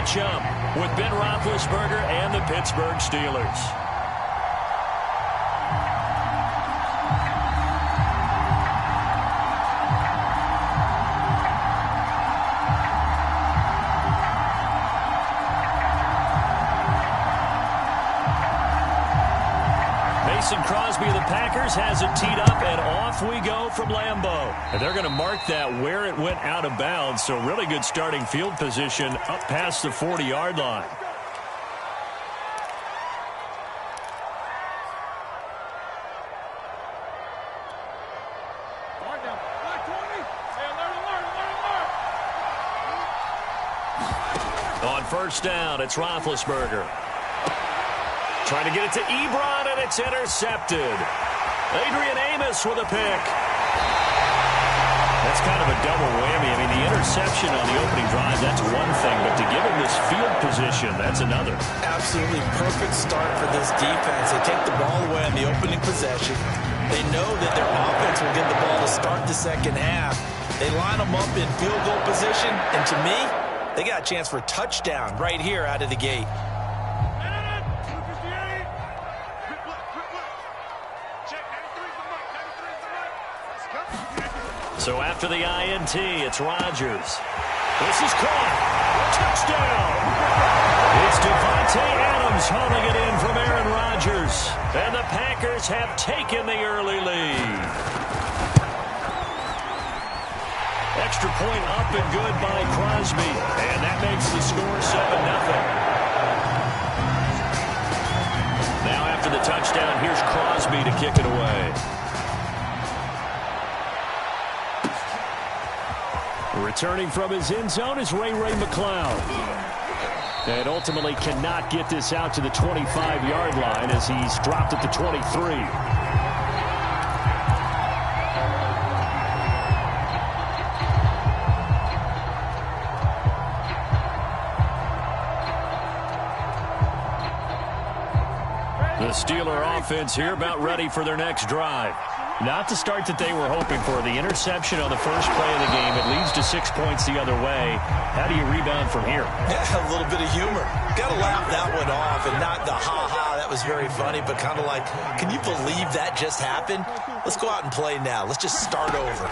matchup with Ben Roethlisberger and the Pittsburgh Steelers. Crosby of the Packers has it teed up, and off we go from Lambeau. And they're going to mark that where it went out of bounds, so really good starting field position up past the 40-yard line. On first down, it's Roethlisberger. Trying to get it to Ebron, and it's intercepted. Adrian Amos with a pick. That's kind of a double whammy. I mean, the interception on the opening drive, that's one thing, but to give him this field position, that's another. Absolutely perfect start for this defense. They take the ball away on the opening possession. They know that their offense will get the ball to start the second half. They line them up in field goal position, and to me, they got a chance for a touchdown right here out of the gate. So after the INT, it's Rodgers. This is caught. Touchdown. It's Devontae Adams hauling it in from Aaron Rodgers. And the Packers have taken the early lead. Extra point up and good by Crosby. And that makes the score 7-0. Now after the touchdown, here's Crosby to kick it away. Returning from his end zone is Ray McCloud. And ultimately cannot get this out to the 25-yard line as he's dropped at the 23. The Steeler offense here about ready for their next drive. Not the start that they were hoping for. The interception on the first play of the game. It leads to 6 points the other way. How do you rebound from here? Yeah, a little bit of humor. Got to laugh that one off and not the ha-ha. That was very funny, but kind of like, can you believe that just happened? Let's go out and play now. Let's just start over.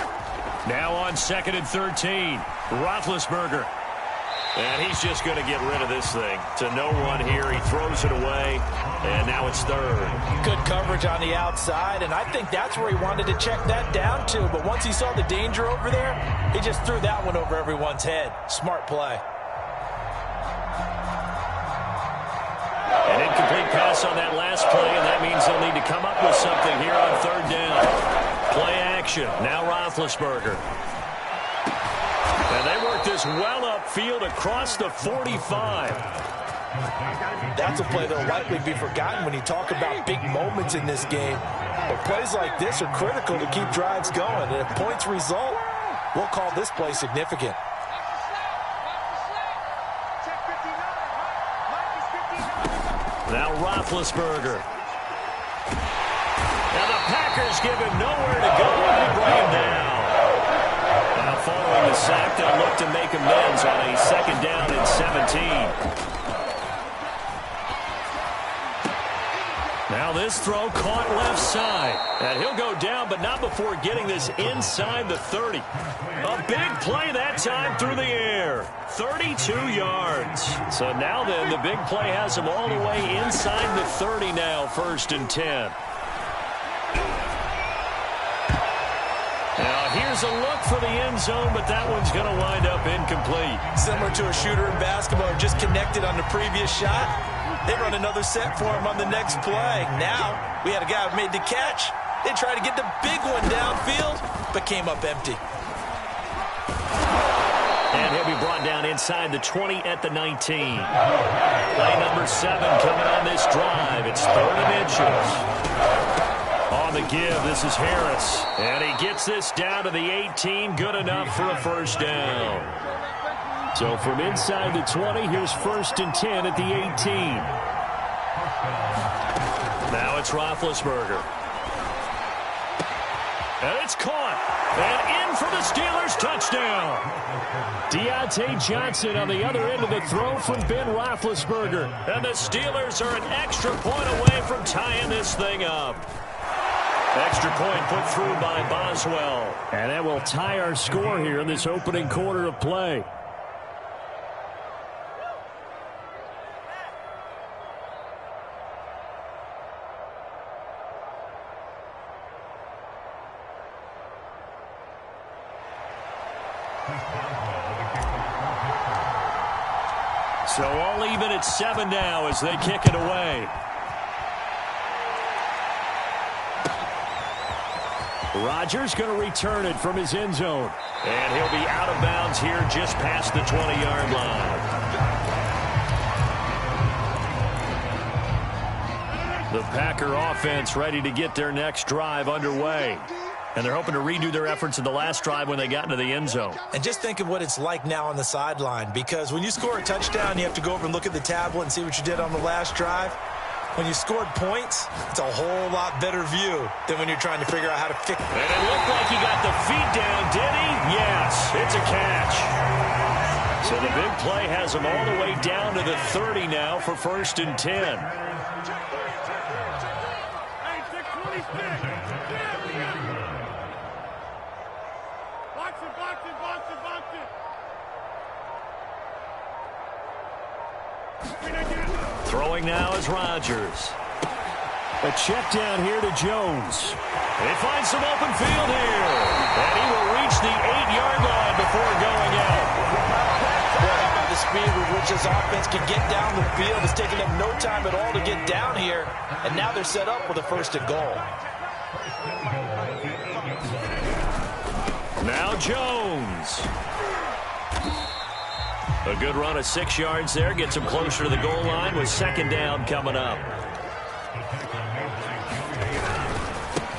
Now on 2nd and 13. Roethlisberger. And he's just going to get rid of this thing. To no one here. He throws it away. And now it's 3rd. Good coverage on the outside, and I think that's where he wanted to check that down to. But once he saw the danger over there, he just threw that one over everyone's head. Smart play. An incomplete pass on that last play, and that means they'll need to come up with something here on 3rd down. Play action. Now Roethlisberger. And they work this well upfield across the 45. That's a play that will likely be forgotten when you talk about big moments in this game. But plays like this are critical to keep drives going. And if points result, we'll call this play significant. Now Roethlisberger. Now the Packers give him nowhere to go, and they bring him down. Now following the sack, they'll look to make amends on a 2nd down and 17. Now this throw caught left side. And he'll go down, but not before getting this inside the 30. A big play that time through the air. 32 yards. So now then, the big play has him all the way inside the 30 now, 1st and 10. Now here's a look for the end zone, but that one's going to wind up incomplete. Similar to a shooter in basketball, just connected on the previous shot. They run another set for him on the next play. Now, we had a guy who made the catch. They tried to get the big one downfield, but came up empty. And he'll be brought down inside the 20 at the 19. Play number 7 coming on this drive. It's 3rd and inches. On the give, this is Harris. And he gets this down to the 18. Good enough for a 1st down. So from inside the 20, here's 1st and 10 at the 18. Now it's Roethlisberger. And it's caught. And in for the Steelers touchdown. Deontay Johnson on the other end of the throw from Ben Roethlisberger. And the Steelers are an extra point away from tying this thing up. Extra point put through by Boswell. And that will tie our score here in this opening quarter of play. So all even at 7 now as they kick it away. Rodgers going to return it from his end zone. And he'll be out of bounds here just past the 20-yard line. The Packer offense ready to get their next drive underway. And they're hoping to redo their efforts in the last drive when they got into the end zone. And just think of what it's like now on the sideline, because when you score a touchdown, you have to go over and look at the tablet and see what you did on the last drive. When you scored points, it's a whole lot better view than when you're trying to figure out how to fix it. And it looked like he got the feet down, did he? Yes, it's a catch. So the big play has him all the way down to the 30 now for 1st and 10. Throwing now is Rodgers. A check down here to Jones. They find some open field here. And he will reach the 8-yard line before going out. The speed with which his offense can get down the field is taking them no time at all to get down here. And now they're set up with a 1st and goal. Now Jones. A good run of 6 yards there. Gets him closer to the goal line with 2nd down coming up.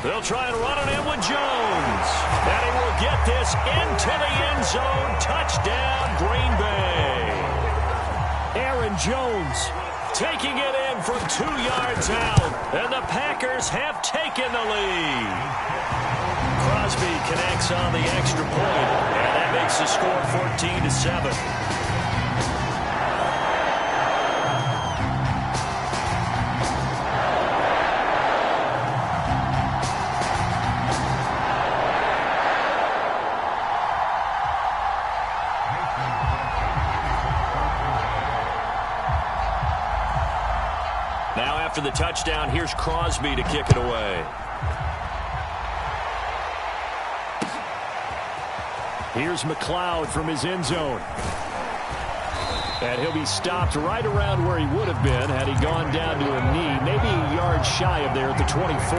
They'll try and run it in with Jones. And he will get this into the end zone. Touchdown, Green Bay. Aaron Jones taking it in from 2 yards out. And the Packers have taken the lead. Crosby connects on the extra point. And that makes the score 14-7. After the touchdown, here's Crosby to kick it away. Here's McLeod from his end zone. And he'll be stopped right around where he would have been had he gone down to a knee, maybe a yard shy of there at the 24.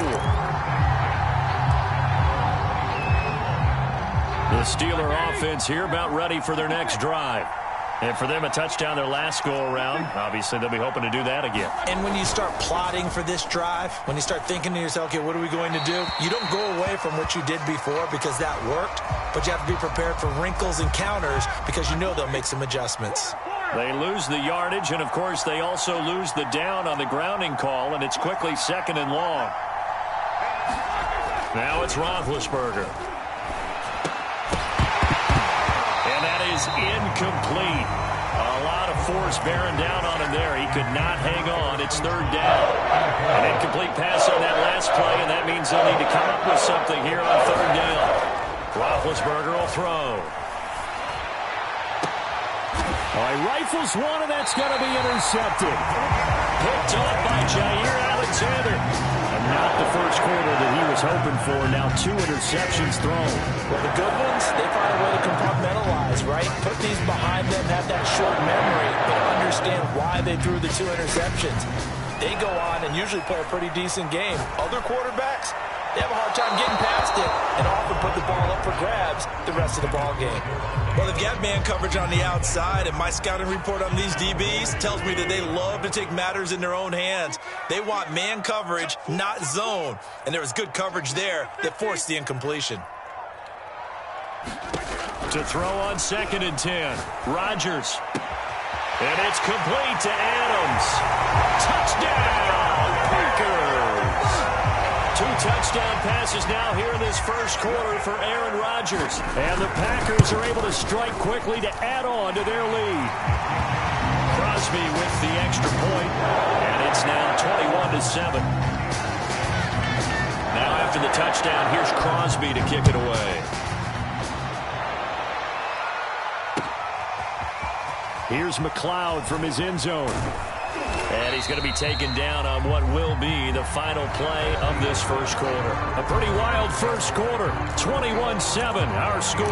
The Steeler offense here about ready for their next drive. And for them, a touchdown their last go-around. Obviously, they'll be hoping to do that again. And when you start plotting for this drive, when you start thinking to yourself, okay, what are we going to do? You don't go away from what you did before because that worked, but you have to be prepared for wrinkles and counters because you know they'll make some adjustments. They lose the yardage, and, of course, they also lose the down on the grounding call, and it's quickly 2nd and long. Now it's Roethlisberger. Is incomplete. A lot of force bearing down on him there. He could not hang on. It's 3rd down. An incomplete pass on that last play, and that means they'll need to come up with something here on 3rd down. Roethlisberger will throw. All right, rifles one, and that's going to be intercepted. Picked up by Jair Alexander. And not the first quarter that he was hoping for. Now 2 interceptions thrown. Well, the good ones, they find a way to compartmentalize, right? Put these behind them, have that short memory, but understand why they threw the 2 interceptions. They go on and usually play a pretty decent game. Other quarterbacks, they have a hard time getting past it and often put the ball up for grabs the rest of the ball game. Well, they've got man coverage on the outside, and my scouting report on these DBs tells me that they love to take matters in their own hands. They want man coverage, not zone. And there was good coverage there that forced the incompletion. To throw on 2nd and 10. Rodgers. And it's complete to Adams. Touchdown, Packers. 2 touchdown passes now here in this first quarter for Aaron Rodgers. And the Packers are able to strike quickly to add on to their lead. Crosby with the extra point, and it's now 21-7. Now after the touchdown, here's Crosby to kick it away. Here's McLeod from his end zone. And he's going to be taken down on what will be the final play of this first quarter. A pretty wild first quarter. 21-7, our score.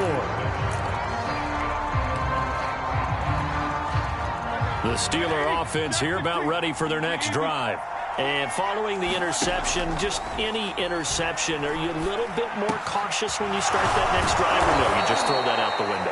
The Steeler offense here about ready for their next drive. And following the interception, just any interception, are you a little bit more cautious when you start that next drive, or no, you just throw that out the window?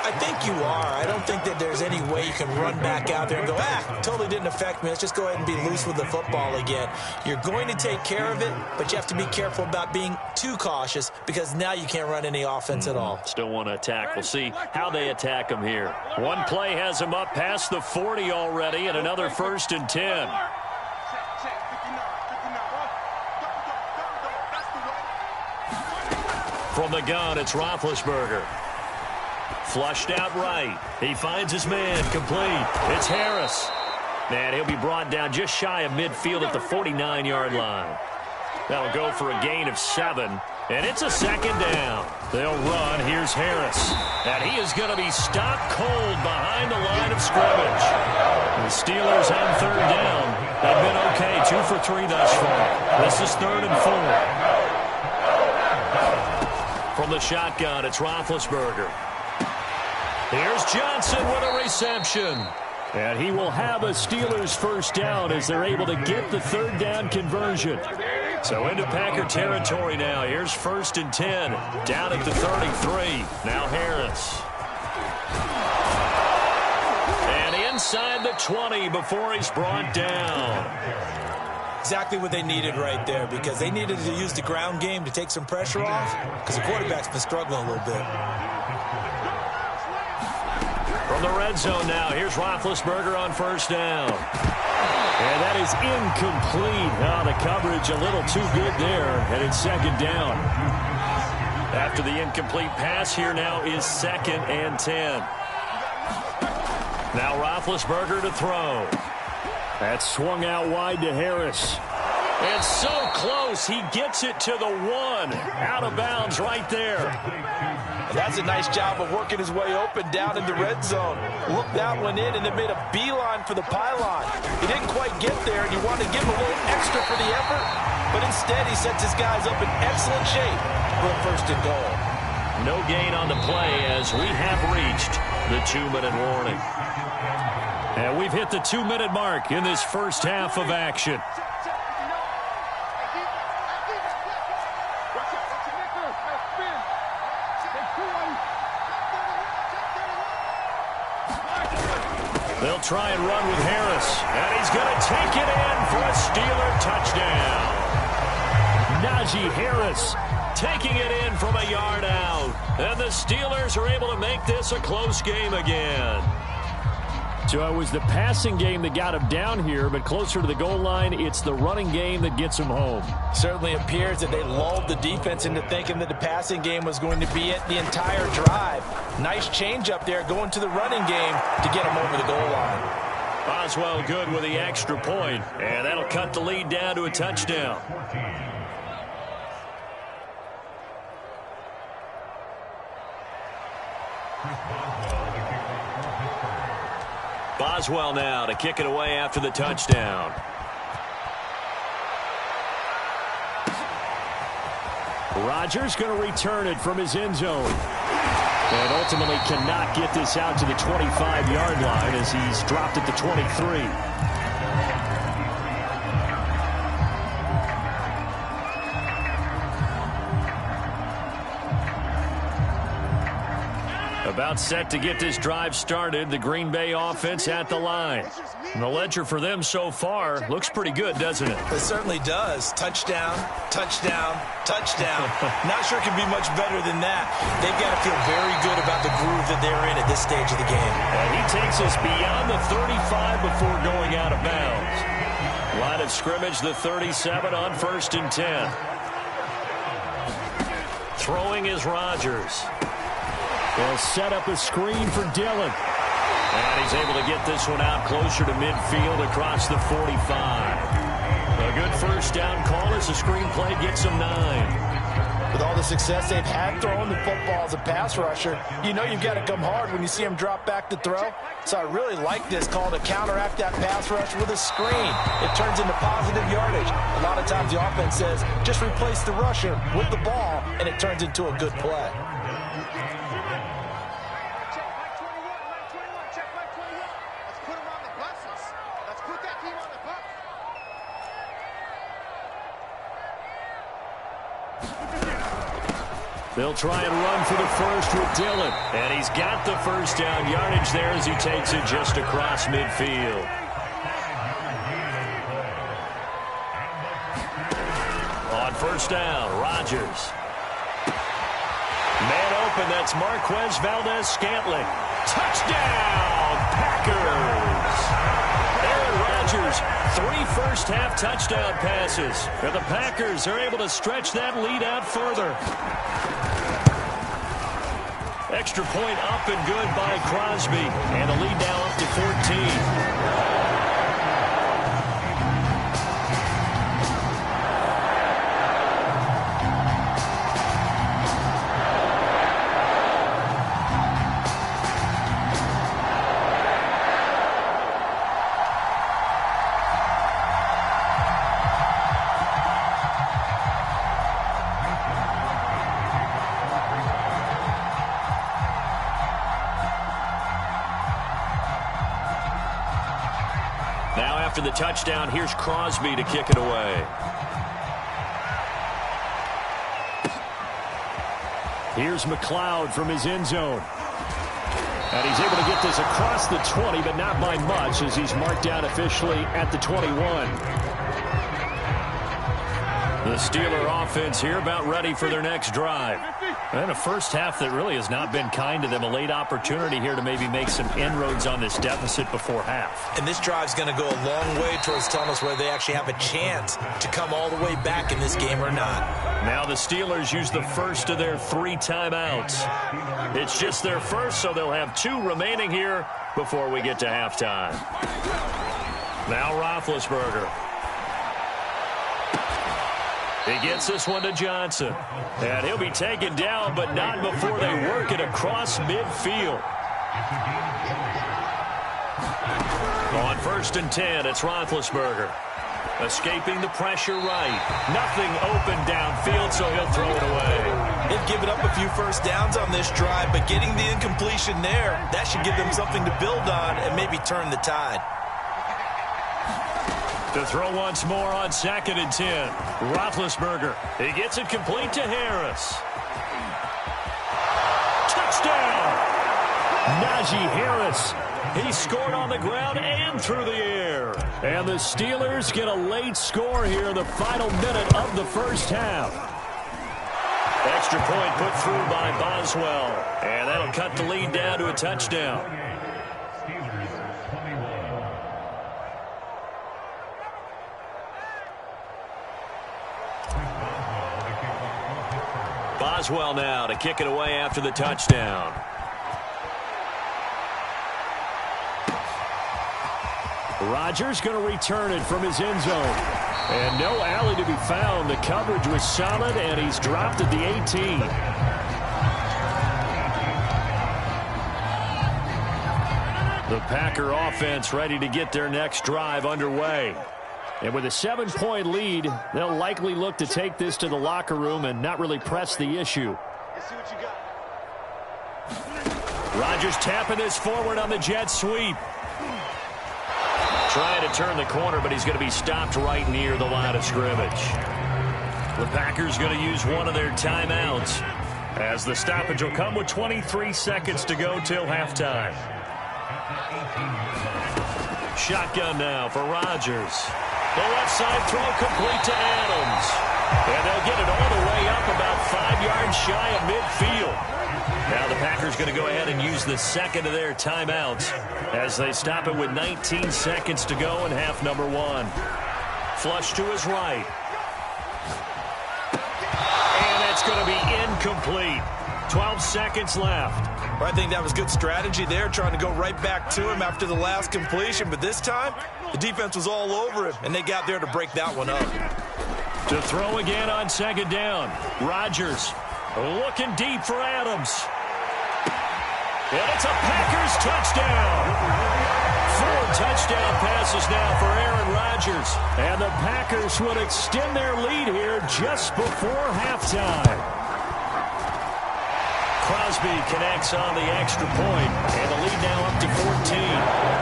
I think you are. I don't think that there's any way you can run back out there and go, totally didn't affect me. Let's just go ahead and be loose with the football again. You're going to take care of it, but you have to be careful about being too cautious because now you can't run any offense at all. Still want to attack. We'll see how they attack them here. One play has them up past the 40 already, and another 1st and 10. From the gun, it's Roethlisberger. Flushed out right. He finds his man. Complete. It's Harris. And he'll be brought down just shy of midfield at the 49-yard line. That'll go for a gain of 7. And it's a 2nd down. They'll run. Here's Harris. And he is going to be stopped cold behind the line of scrimmage. The Steelers on 3rd down. They've been okay. 2 for 3 thus far. This is 3rd and 4. From the shotgun, it's Roethlisberger. Here's Johnson with a reception. And he will have a Steelers 1st down as they're able to get the 3rd down conversion. So into Packer territory now. Here's 1st and 10. Down at the 33. Now Harris. And inside the 20 before he's brought down. Exactly what they needed right there because they needed to use the ground game to take some pressure off because the quarterback's been struggling a little bit. From the red zone now, here's Roethlisberger on 1st down. And that is incomplete. Now the coverage a little too good there, and it's 2nd down. After the incomplete pass, here now is 2nd and 10. Now Roethlisberger to throw. That's swung out wide to Harris. And so close, he gets it to the 1. Out of bounds right there. That's a nice job of working his way open down in the red zone. Looked that one in and then made a beeline for the pylon. He didn't quite get there, and you want to give him a little extra for the effort, but instead he sets his guys up in excellent shape for a 1st and goal. No gain on the play as we have reached the 2-minute warning. And we've hit the 2-minute mark in this first half of action. They'll try and run with Harris. And he's going to take it in for a Steeler touchdown. Najee Harris taking it in from a yard out. And the Steelers are able to make this a close game again. So it was the passing game that got him down here, but closer to the goal line, it's the running game that gets him home. Certainly appears that they lulled the defense into thinking that the passing game was going to be it the entire drive. Nice change up there going to the running game to get him over the goal line. Boswell good with the extra point, and that'll cut the lead down to a touchdown. Boswell now to kick it away after the touchdown. Rodgers going to return it from his end zone. And ultimately cannot get this out to the 25-yard line as he's dropped at the 23. About set to get this drive started. The Green Bay offense at the line. And the ledger for them so far looks pretty good, doesn't it? It certainly does. Touchdown, touchdown, touchdown. Not sure it can be much better than that. They've got to feel very good about the groove that they're in at this stage of the game. And he takes us beyond the 35 before going out of bounds. Line of scrimmage, the 37 on 1st and 10. Throwing is Rodgers. They'll set up a screen for Dillon. And he's able to get this one out closer to midfield across the 45. A good first down call as the screenplay gets him 9. With all the success they've had throwing the football as a pass rusher, you know you've got to come hard when you see him drop back to throw. So I really like this call to counteract that pass rush with a screen. It turns into positive yardage. A lot of times the offense says, just replace the rusher with the ball, and it turns into a good play. They'll try and run for the first with Dillon. And he's got the first down yardage there as he takes it just across midfield. On first down, Rodgers. Man open, that's Marquez Valdez-Scantling. Touchdown, Packers! Aaron Rodgers, 3 first-half touchdown passes. And the Packers are able to stretch that lead out further. Extra point up and good by Crosby. And the lead now up to 14. After the touchdown, here's Crosby to kick it away. Here's McLeod from his end zone. And he's able to get this across the 20, but not by much as he's marked down officially at the 21. The Steeler offense here about ready for their next drive. And a first half that really has not been kind to them. A late opportunity here to maybe make some inroads on this deficit before half. And this drive's going to go a long way towards telling us whether they actually have a chance to come all the way back in this game or not. Now the Steelers use the first of their 3 timeouts. It's just their first, so they'll have 2 remaining here before we get to halftime. Now Roethlisberger. He gets this one to Johnson. And he'll be taken down, but not before they work it across midfield. On 1st and 10, it's Roethlisberger. Escaping the pressure right. Nothing open downfield, so he'll throw it away. They've given up a few first downs on this drive, but getting the incompletion there, that should give them something to build on and maybe turn the tide. To throw once more on 2nd and 10. Roethlisberger. He gets it complete to Harris. Touchdown! Najee Harris. He scored on the ground and through the air. And the Steelers get a late score here in the final minute of the first half. Extra point put through by Boswell. And that'll cut the lead down to a touchdown. Boswell now to kick it away after the touchdown. Rodgers going to return it from his end zone. And no alley to be found. The coverage was solid, and he's dropped at the 18. The Packer offense ready to get their next drive underway. And with a 7-point lead, they'll likely look to take this to the locker room and not really press the issue. Rodgers tapping this forward on the jet sweep. Trying to turn the corner, but he's going to be stopped right near the line of scrimmage. The Packers going to use one of their timeouts as the stoppage will come with 23 seconds to go till halftime. Shotgun now for Rodgers. The left side throw complete to Adams. And they'll get it all the way up about 5 yards shy of midfield. Now the Packers going to go ahead and use the second of their timeouts as they stop it with 19 seconds to go in half number 1. Flush to his right. And that's going to be incomplete. 12 seconds left. I think that was good strategy there, trying to go right back to him after the last completion. But this time, the defense was all over him, and they got there to break that one up. To throw again on second down. Rodgers looking deep for Adams. And it's a Packers touchdown. 4 touchdown passes now for Aaron Rodgers. And the Packers would extend their lead here just before halftime. Crosby connects on the extra point, and the lead now up to 14.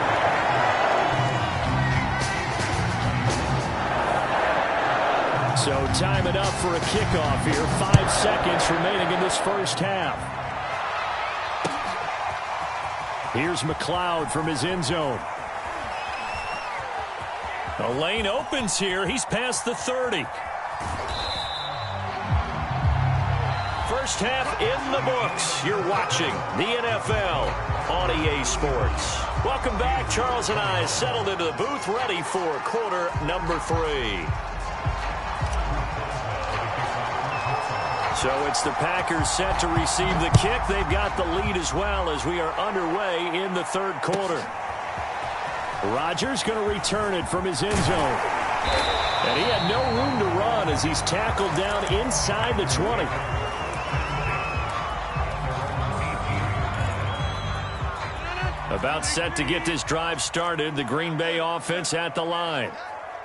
So time it up for a kickoff here. 5 seconds remaining in this first half. Here's McLeod from his end zone. The lane opens here. He's past the 30. First half in the books. You're watching the NFL on EA Sports. Welcome back. Charles and I settled into the booth, ready for quarter number 3. So it's the Packers set to receive the kick. They've got the lead as well as we are underway in the third quarter. Rodgers going to return it from his end zone. And he had no room to run as he's tackled down inside the 20. About set to get this drive started. The Green Bay offense at the line.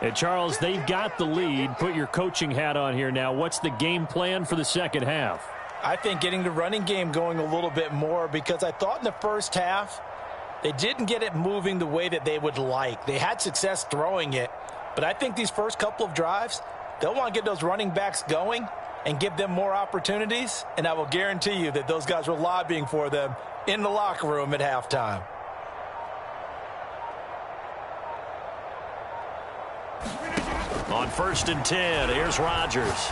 And Charles, they've got the lead. Put your coaching hat on here now. What's the game plan for the second half? I think getting the running game going a little bit more, because I thought in the first half they didn't get it moving the way that they would like. They had success throwing it, but I think these first couple of drives, they'll want to get those running backs going and give them more opportunities, and I will guarantee you that those guys were lobbying for them in the locker room at halftime. On 1st and 10, here's Rodgers.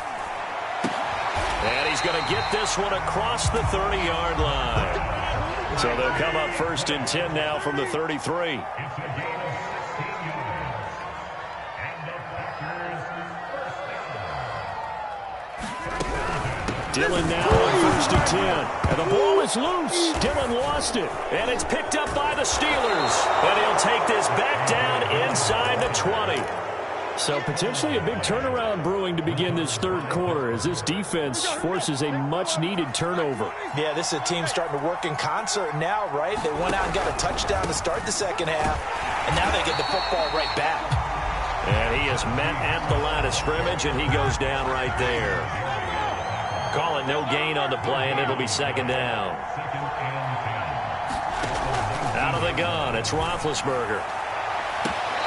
And he's going to get this one across the 30-yard line. So they'll come up 1st and 10 now from the 33. Dillon now on 1st and 10. And the ball is loose. Dillon lost it. And it's picked up by the Steelers. And he'll take this back down inside the 20. So potentially a big turnaround brewing to begin this third quarter as this defense forces a much-needed turnover. Yeah, this is a team starting to work in concert now, right? They went out and got a touchdown to start the second half, and now they get the football right back. And he is met at the line of scrimmage, and he goes down right there. Call it no gain on the play, and it'll be second down. Out of the gun, it's Roethlisberger.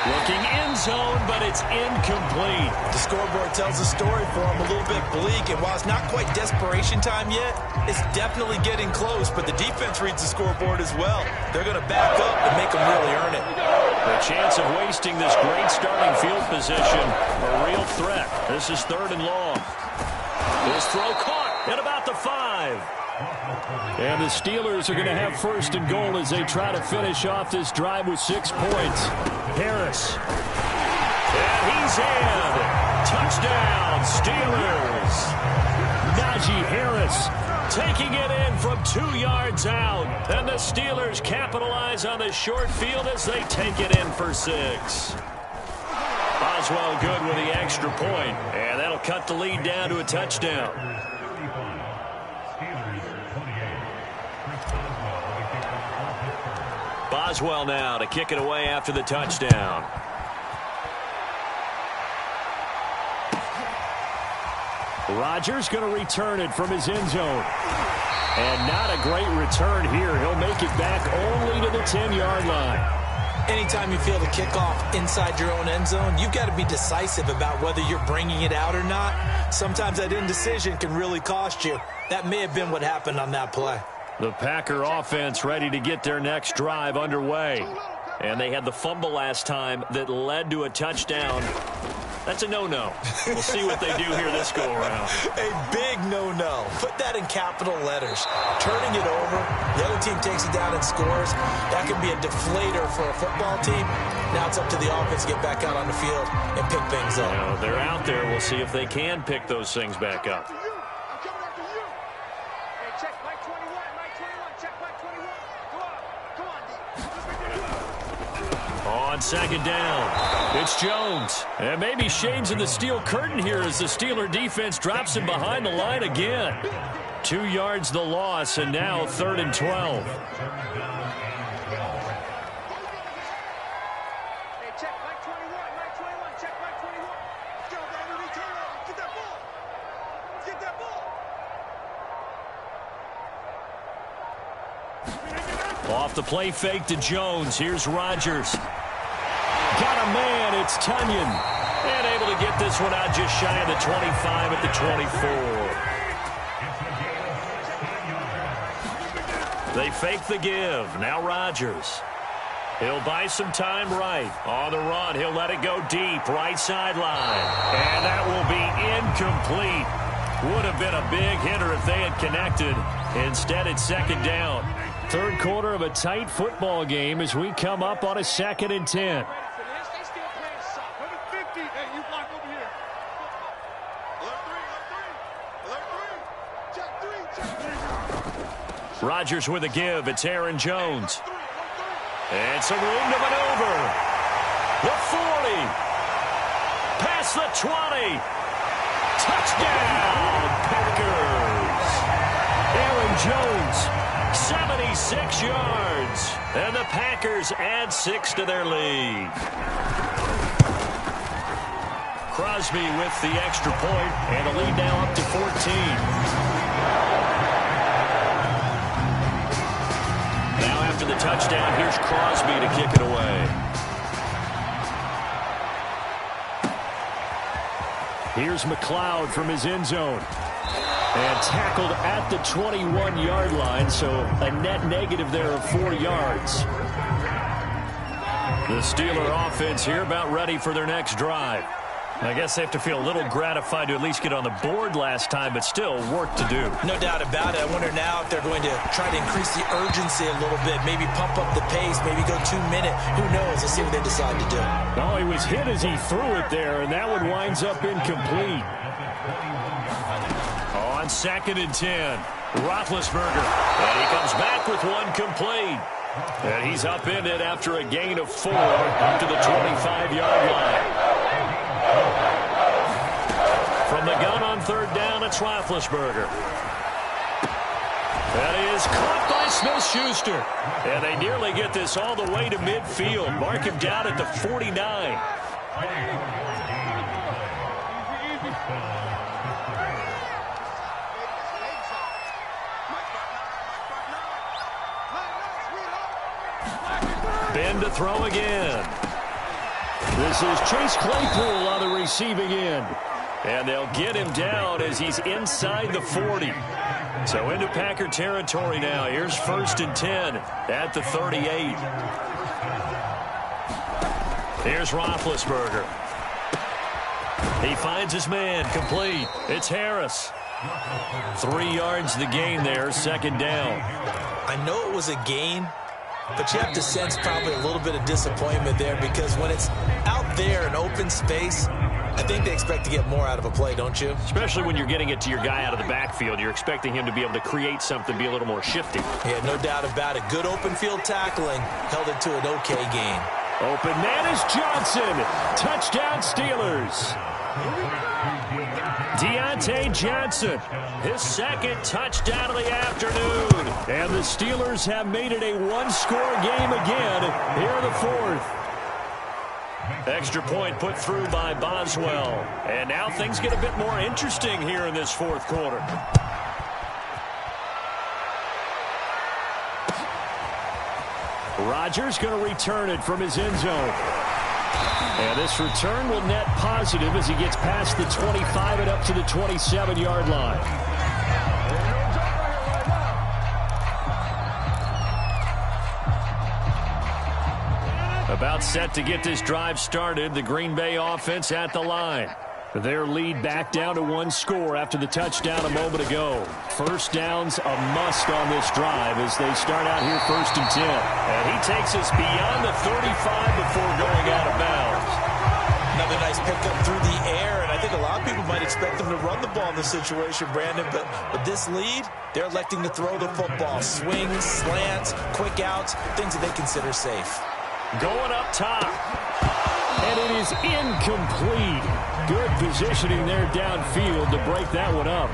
Looking end zone, but it's incomplete. The scoreboard tells the story for him, a little bit bleak, and while it's not quite desperation time yet, it's definitely getting close, but the defense reads the scoreboard as well. They're going to back up and make them really earn it. The chance of wasting this great starting field position, a real threat. This is 3rd and long. This throw caught at about the 5. And the Steelers are going to have 1st and goal as they try to finish off this drive with 6 points. Harris. And he's in. Touchdown, Steelers. Najee Harris taking it in from 2 yards out. And the Steelers capitalize on the short field as they take it in for 6. Boswell good with the extra point. And that'll cut the lead down to a touchdown. Boswell now to kick it away after the touchdown. Rodgers going to return it from his end zone. And not a great return here. He'll make it back only to the 10-yard line. Anytime you feel the kickoff inside your own end zone, you've got to be decisive about whether you're bringing it out or not. Sometimes that indecision can really cost you. That may have been what happened on that play. The Packer offense ready to get their next drive underway. And they had the fumble last time that led to a touchdown. That's a no-no. We'll see what they do here this go-around. A big no-no. Put that in capital letters. Turning it over, the other team takes it down and scores. That could be a deflator for a football team. Now it's up to the offense to get back out on the field and pick things up. You know, they're out there. We'll see if they can pick those things back up. On second down, it's Jones. And maybe Shane's in the steel curtain here as the Steeler defense drops him behind the line again. 2 yards the loss, and now 3rd and 12. Off the play fake to Jones. Here's Rodgers. Got a man. It's Tunyon. And able to get this one out just shy of the 25 at the 24. They fake the give. Now Rodgers. He'll buy some time right. On the run, he'll let it go deep. Right sideline. And that will be incomplete. Would have been a big hitter if they had connected. Instead, it's second down. Third quarter of a tight football game as we come up on a 2nd and 10. Rodgers with a give. It's Aaron Jones. And some room to maneuver. The 40. Past the 20. Touchdown, Packers. Aaron Jones, 76 yards. And the Packers add 6 to their lead. Crosby with the extra point, and the lead now up to 14. Now after the touchdown, here's Crosby to kick it away. Here's McLeod from his end zone. And tackled at the 21-yard line, so a net negative there of 4 yards. The Steeler offense here about ready for their next drive. I guess they have to feel a little gratified to at least get on the board last time, but still work to do. No doubt about it. I wonder now if they're going to try to increase the urgency a little bit, maybe pump up the pace, maybe go 2-minute. Who knows? Let's see what they decide to do. Oh, he was hit as he threw it there, and that one winds up incomplete. On 2nd and 10, Roethlisberger. And he comes back with one complete. And he's upended after a gain of 4 up to the 25-yard line. From the gun on 3rd down, it's Roethlisberger. That is caught by Smith-Schuster. And they nearly get this all the way to midfield. Mark him down at the 49. Ben to throw again. This is Chase Claypool on the receiving end. And they'll get him down as he's inside the 40. So into Packer territory now. Here's 1st and 10 at the 38. Here's Roethlisberger. He finds his man, complete. It's Harris. 3 yards the gain there, 2nd down. I know it was a gain, but you have to sense probably a little bit of disappointment there because when it's out there in open space, I think they expect to get more out of a play, don't you? Especially when you're getting it to your guy out of the backfield. You're expecting him to be able to create something, be a little more shifty. Yeah, no doubt about it. Good open field tackling held it to an okay gain. Open man is Johnson. Touchdown Steelers. Deontay Johnson, his 2nd touchdown of the afternoon. And the Steelers have made it a one-score game again here in the 4th. Extra point put through by Boswell. And now things get a bit more interesting here in this 4th quarter. Rodgers going to return it from his end zone. And this return will net positive as he gets past the 25 and up to the 27-yard line. About set to get this drive started. The Green Bay offense at the line. Their lead back down to one score after the touchdown a moment ago. First down's a must on this drive as they start out here 1st and 10. And he takes us beyond the 35 before going out of bounds. Another nice pickup through the air, and I think a lot of people might expect them to run the ball in this situation, Brandon, but with this lead, they're electing to throw the football. Swings, slants, quick outs, things that they consider safe. Going up top. And it is incomplete. Good positioning there downfield to break that one up.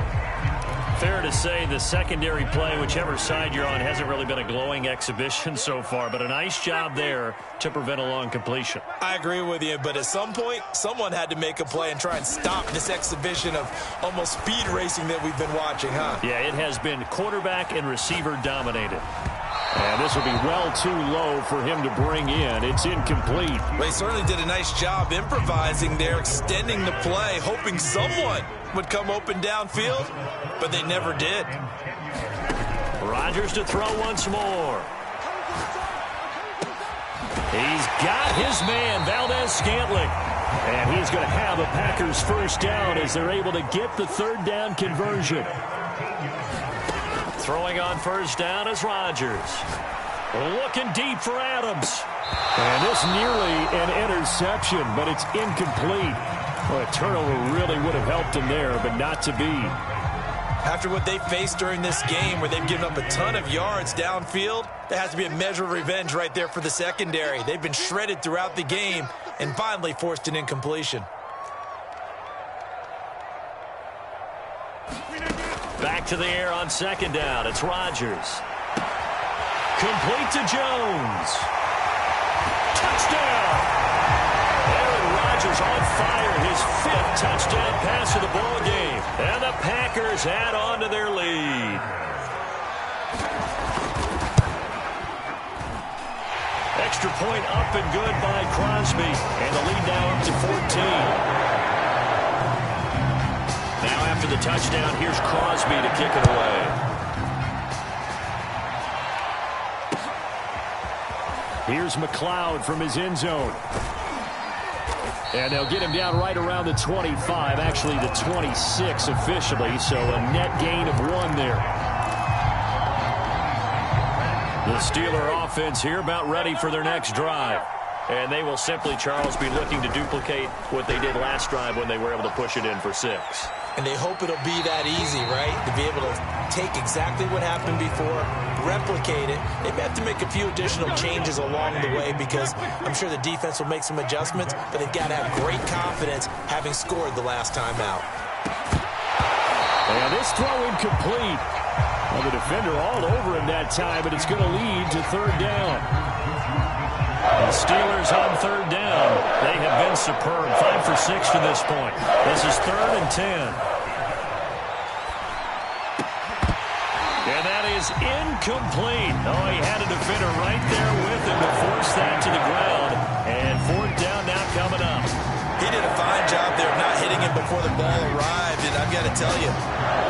Fair to say the secondary play, whichever side you're on, hasn't really been a glowing exhibition so far, but a nice job there to prevent a long completion. I agree with you, but at some point, someone had to make a play and try and stop this exhibition of almost speed racing that we've been watching, huh? Yeah, it has been quarterback and receiver dominated. And this will be well too low for him to bring in. It's incomplete. They certainly did a nice job improvising there, extending the play, hoping someone would come open downfield, but they never did. Rodgers to throw once more. He's got his man, Valdez-Scantling. And he's going to have a Packers first down as they're able to get the third down conversion. Throwing on first down is Rodgers. Looking deep for Adams. And this nearly an interception, but it's incomplete. Well, a turnover really would have helped him there, but not to be. After what they faced during this game where they've given up a ton of yards downfield, there has to be a measure of revenge right there for the secondary. They've been shredded throughout the game and finally forced an incompletion. Back to the air on second down. It's Rodgers. Complete to Jones. Touchdown! Aaron Rodgers on fire. His 5th touchdown pass of the ball game. And the Packers add on to their lead. Extra point up and good by Crosby. And the lead now up to 14. Now after the touchdown, here's Crosby to kick it away. Here's McLeod from his end zone. And they'll get him down right around the 25, actually the 26 officially, so a net gain of 1 there. The Steeler offense here about ready for their next drive. And they will simply, Charles, be looking to duplicate what they did last drive when they were able to push it in for 6. And they hope it'll be that easy, right? To be able to take exactly what happened before, replicate it. They may have to make a few additional changes along the way because I'm sure the defense will make some adjustments, but they've got to have great confidence having scored the last time out. And this throw incomplete. Well, the defender all over him that time, but it's going to lead to third down. The Steelers on third down. They have been superb. 5 for 6 to this point. This is 3rd and 10. And that is incomplete. Oh, he had a defender right there with him to force that to the ground. And 4th down now coming up. He did a fine job there of not hitting him before the ball arrived. And I've got to tell you,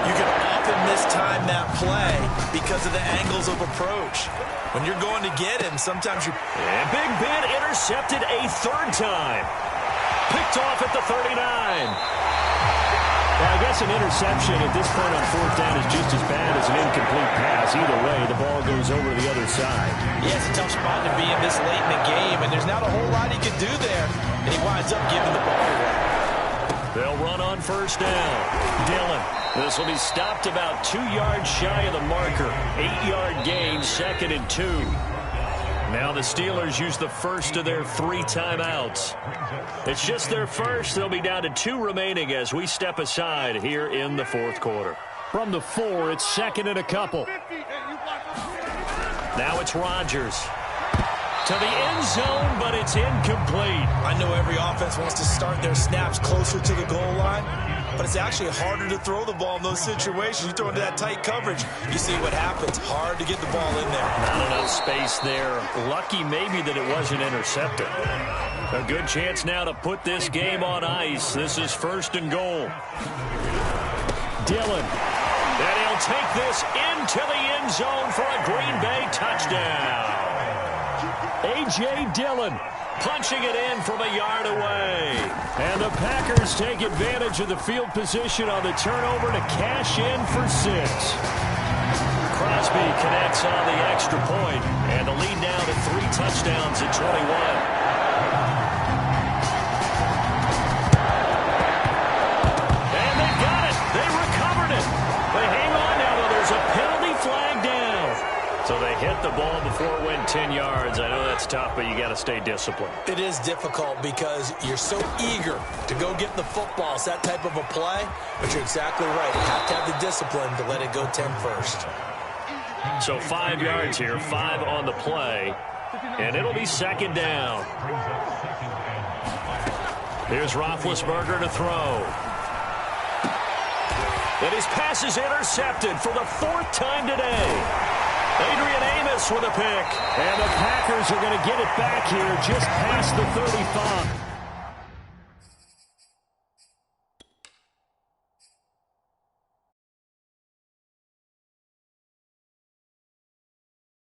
you can often mistime that play because of the angles of approach. When you're going to get him, sometimes you're... And Big Ben intercepted a 3rd time. Picked off at the 39. Well, I guess an interception at this point on 4th down is just as bad as an incomplete pass. Either way, the ball goes over to the other side. Yeah, it's a tough spot to be in this late in the game, and there's not a whole lot he can do there, and he winds up giving the ball away. They'll run on first down. Dillon. This will be stopped about 2 yards shy of the marker. 8-yard gain, 2nd and 2. Now the Steelers use the first of their 3 timeouts. It's just their first. They'll be down to 2 remaining as we step aside here in the 4th quarter. From the 4, it's 2nd and a couple. Now it's Rodgers. To the end zone, but it's incomplete. I know every offense wants to start their snaps closer to the goal line, but it's actually harder to throw the ball in those situations. You throw into that tight coverage, you see what happens. Hard to get the ball in there. Not enough space there. Lucky maybe that it wasn't intercepted. A good chance now to put this game on ice. This is 1st and goal. Dillon. And he'll take this into the end zone for a Green Bay touchdown. A.J. Dillon punching it in from a yard away. And the Packers take advantage of the field position on the turnover to cash in for 6. Crosby connects on the extra point, and the lead now to 3 touchdowns at 21. So they hit the ball before it went 10 yards. I know that's tough, but you got to stay disciplined. It is difficult because you're so eager to go get the football. It's that type of a play, but you're exactly right. You have to have the discipline to let it go 10 first. So 5 yards here, 5 on the play, and it'll be second down. Here's Roethlisberger to throw. And his pass is intercepted for the 4th time today. Adrian Amos with a pick. And the Packers are going to get it back here just past the 35.